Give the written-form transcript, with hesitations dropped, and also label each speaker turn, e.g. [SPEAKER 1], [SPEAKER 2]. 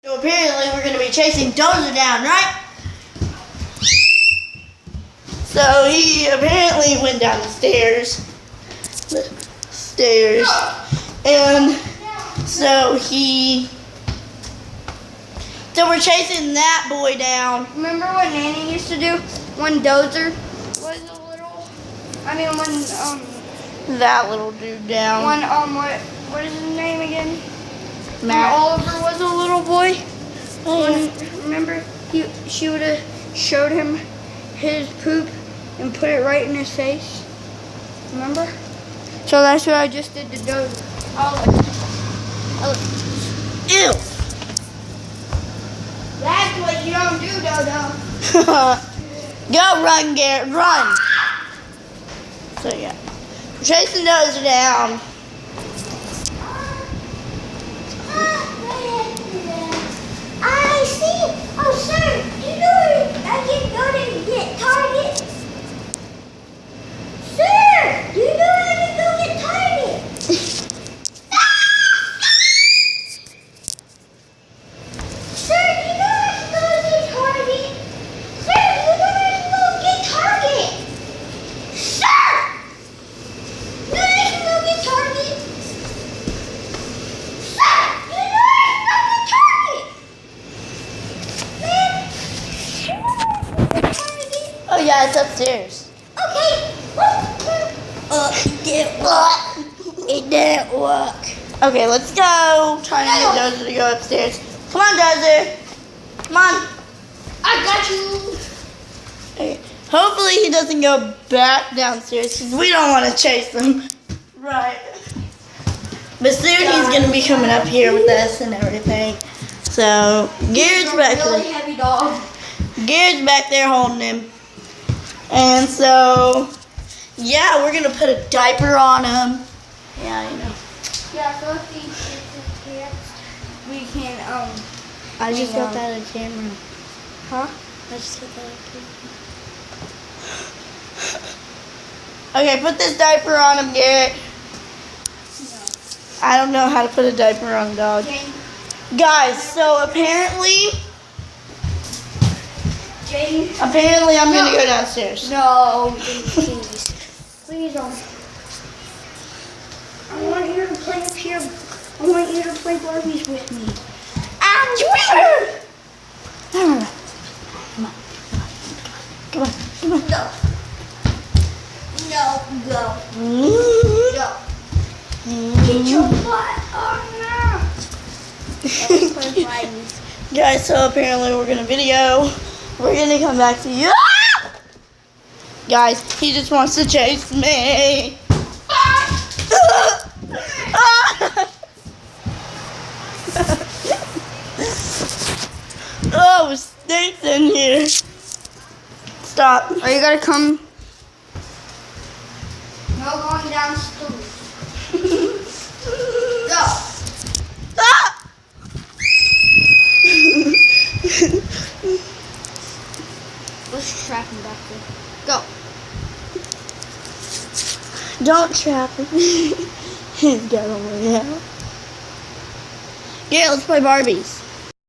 [SPEAKER 1] So apparently we're going to be chasing Dozer down, right? So he apparently went down the stairs. And so we're chasing that boy down.
[SPEAKER 2] Remember what Nanny used to do when Dozer was a little,
[SPEAKER 1] that little dude down.
[SPEAKER 2] what is his name again?
[SPEAKER 1] Matt.
[SPEAKER 2] When Oliver was a little boy.
[SPEAKER 1] Oh, yeah.
[SPEAKER 2] Remember, she would have showed him his poop and put it right in his face. Remember? So that's what I just did to Dozer.
[SPEAKER 1] Ew.
[SPEAKER 2] That's what you don't do, Dodo.
[SPEAKER 1] Go run, Garrett, run. So yeah, we're chasing Dozer down.
[SPEAKER 3] I see. Oh, sir, do you know where I can go to get Target? Sir, do you know where I can go get Target? Sir, do you know where I can go get Target? Sir, do you know where I can go get Target? Sir! Do you know where I can go get Target? Sir, do you know where I can go get Target?
[SPEAKER 1] Oh yeah, it's upstairs.
[SPEAKER 3] Okay.
[SPEAKER 1] It didn't work. It didn't work. Okay, let's go. Trying to get Dozer to go upstairs. Come on, Dozer. Come on.
[SPEAKER 3] I got you.
[SPEAKER 1] Okay. Hopefully he doesn't go back downstairs because we don't want to chase him. Right. But soon he's going to be coming up here with us and everything. So, Garrett's back
[SPEAKER 2] Really
[SPEAKER 1] there.
[SPEAKER 2] heavy dog.
[SPEAKER 1] Garrett's back there holding him. And so, yeah, we're going to put a diaper on him. Yeah, you know.
[SPEAKER 2] Yeah, so if he gets we can,
[SPEAKER 1] I just got that on camera.
[SPEAKER 2] huh?
[SPEAKER 1] I just got that on camera. Okay, put this diaper on him, Garrett. I don't know how to put a diaper on a dog.
[SPEAKER 2] Jane,
[SPEAKER 1] Guys, so apparently I'm going to go downstairs.
[SPEAKER 2] no, please. Please don't. I want you to play up here. I want you to play Barbies with me.
[SPEAKER 1] Come on.
[SPEAKER 3] No. No, go. Go. Get your butt on now.
[SPEAKER 2] Play Barbies.
[SPEAKER 1] Guys, so apparently we're going to video. We're going to come back to you. Guys, he just wants to chase me. Oh, it stinks in here. Stop.
[SPEAKER 2] Are you gonna come? No going downstairs. Go.
[SPEAKER 1] Ah!
[SPEAKER 2] Let's trap him back there. Go.
[SPEAKER 1] Don't trap him. He's got away out. Yeah, let's play Barbies.